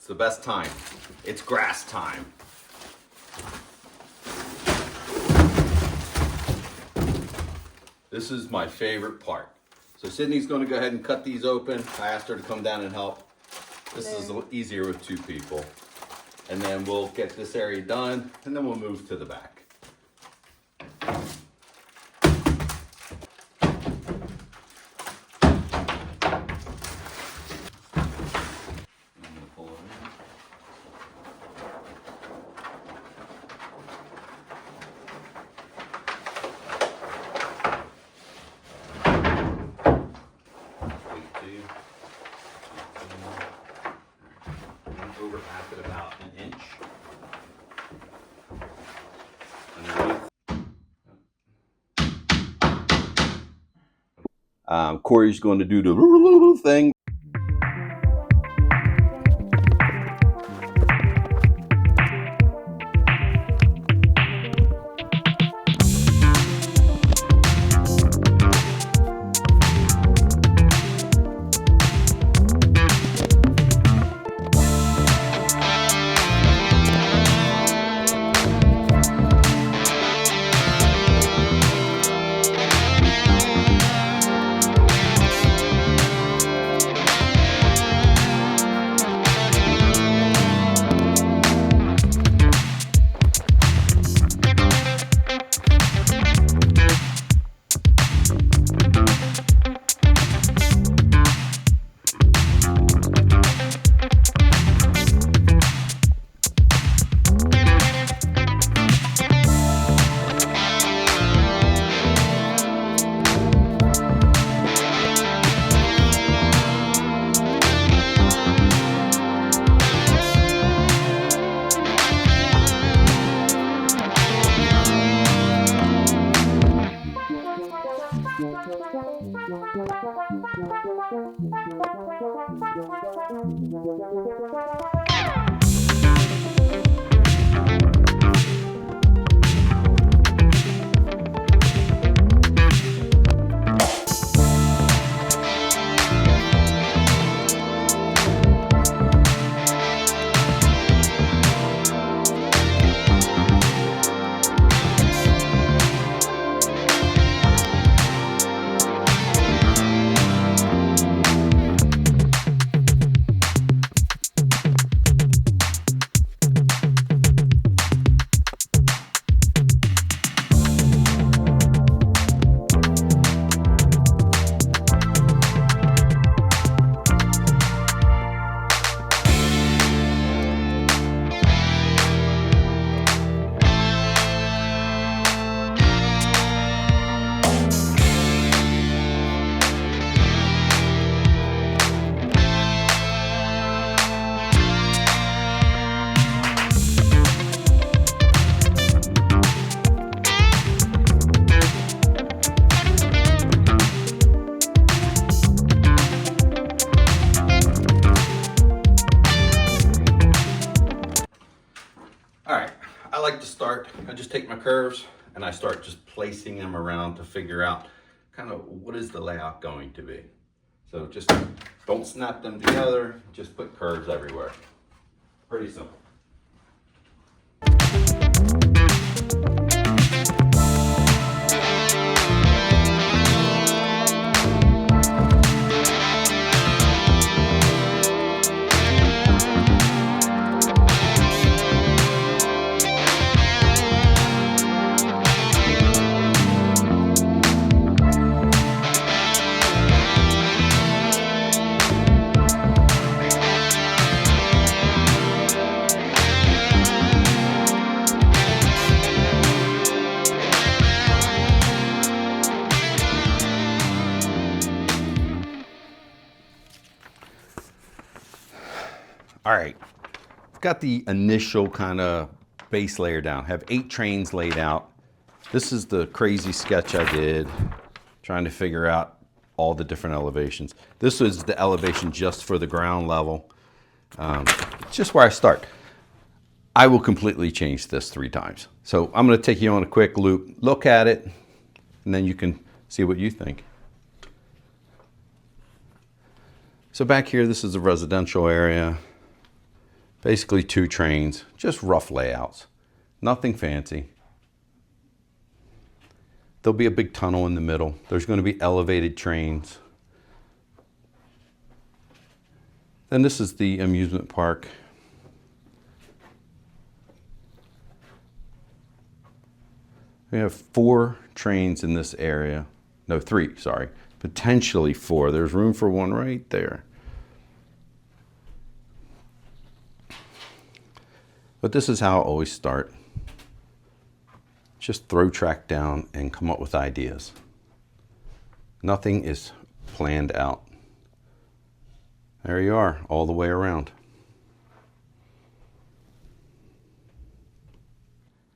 It's the best time. It's grass time. This is my favorite part. So Sydney's going to go ahead and cut these open. I asked her to come down and help. This is a little easier with 2 people. And then we'll get this area done, and then we'll move to the back. Over half at about an inch. Corey's going to do the thing. I just take my curves and I start just placing them around to figure out kind of what is the layout going to be. So just don't snap them together, just put curves everywhere. Pretty simple. All right, I've got the initial kind of base layer down. I have 8 trains laid out. This is the crazy sketch I did, trying to figure out all the different elevations. This was the elevation just for the ground level. Just where I start. I will completely change this 3 times. So I'm gonna take you on a quick loop, look at it, and then you can see what you think. So back here, this is the residential area. Basically 2 trains, just rough layouts, nothing fancy. There'll be a big tunnel in the middle. There's going to be elevated trains. Then this is the amusement park. We have 4 trains in this area. No, 3, sorry. Potentially 4. There's room for 1 right there. But this is how I always start. Just throw track down and come up with ideas. Nothing is planned out. There you are, all the way around.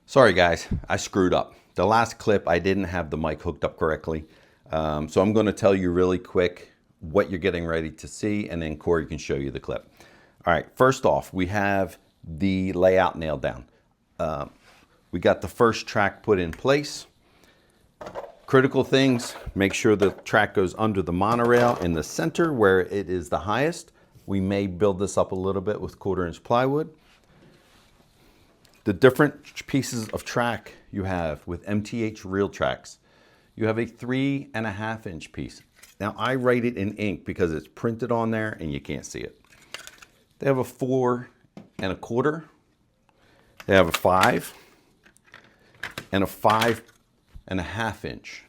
Sorry guys, I screwed up. The last clip, I didn't have the mic hooked up correctly. So I'm gonna tell you really quick what you're getting ready to see, and then Corey can show you the clip. All right, first off, we have the layout nailed down. We got the first track put in place. Critical things, make sure the track goes under the monorail in the center where it is the highest. We may build this up a little bit with 1/4-inch plywood. The different pieces of track you have with MTH Realtax. You have a 3.5-inch piece. Now I write it in ink because it's printed on there and you can't see it. They have a 4.25. They have a 5 and a 5.5-inch.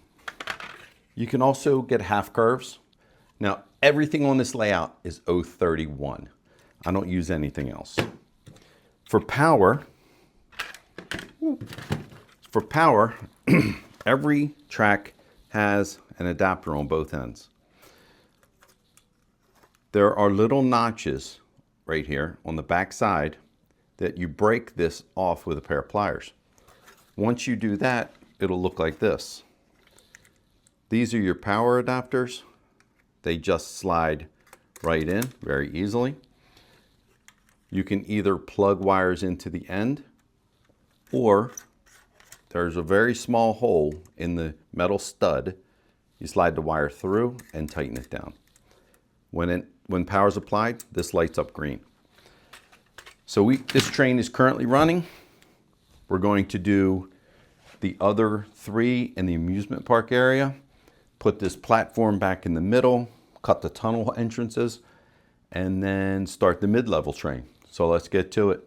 You can also get half curves. Now everything on this layout is 031. I don't use anything else. For power, every track has an adapter on both ends. There are little notches right here on the back side that you break this off with a pair of pliers. Once you do that, it'll look like this. These are your power adapters. They just slide right in very easily. You can either plug wires into the end, or there's a very small hole in the metal stud. You slide the wire through and tighten it down. When power is applied, this lights up green. So this train is currently running. We're going to do the other 3 in the amusement park area, put this platform back in the middle, cut the tunnel entrances, and then start the mid-level train. So let's get to it.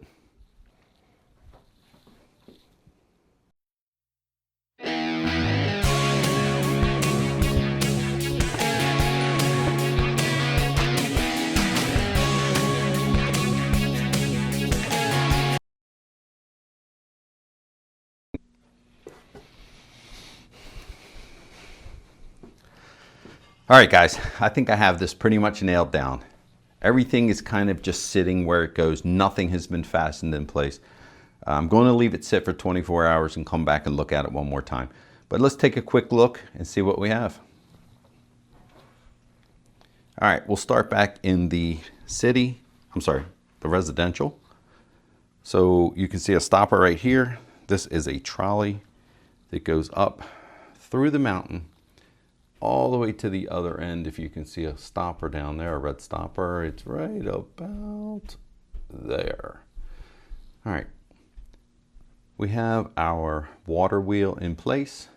All right, guys, I think I have this pretty much nailed down. Everything is kind of just sitting where it goes. Nothing has been fastened in place. I'm going to leave it sit for 24 hours and come back and look at it one more time. But let's take a quick look and see what we have. All right, we'll start back in the the residential. So you can see a stopper right here. This is a trolley that goes up through the mountain all the way to the other end. If you can see a stopper down there, a red stopper, it's right about there. All right, we have our water wheel in place,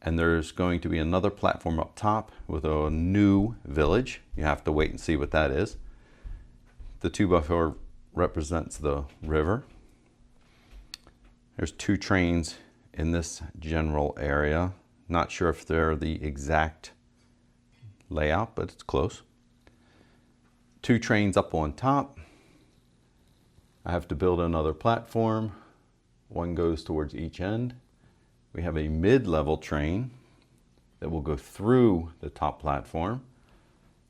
and there's going to be another platform up top with a new village. You have to wait and see what that is. The 2x4 represents the river. There's 2 trains in this general area. Not sure if they're the exact layout, but it's close. 2 trains up on top. I have to build another platform. 1 goes towards each end. We have a mid-level train that will go through the top platform.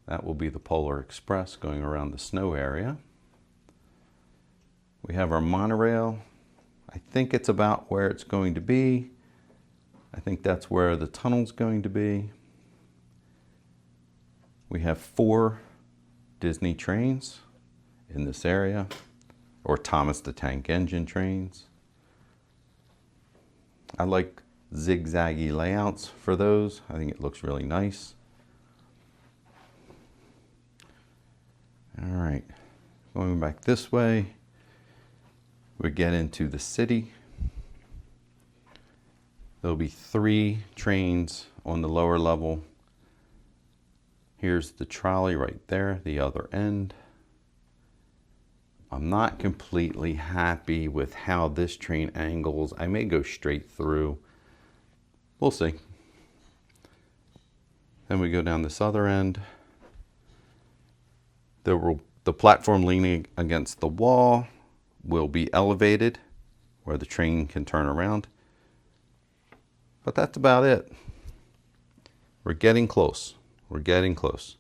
That will be the Polar Express going around the snow area. We have our monorail. I think it's about where it's going to be. I think that's where the tunnel's going to be. We have 4 Disney trains in this area, or Thomas the Tank Engine trains. I like zigzaggy layouts for those. I think it looks really nice. All right, Going back this way, we get into the city. There'll be 3 trains on the lower level. Here's the trolley right there, the other end. I'm not completely happy with how this train angles. I may go straight through. We'll see. Then we go down this other end. The platform leaning against the wall will be elevated where the train can turn around. But that's about it. We're getting close. We're getting close.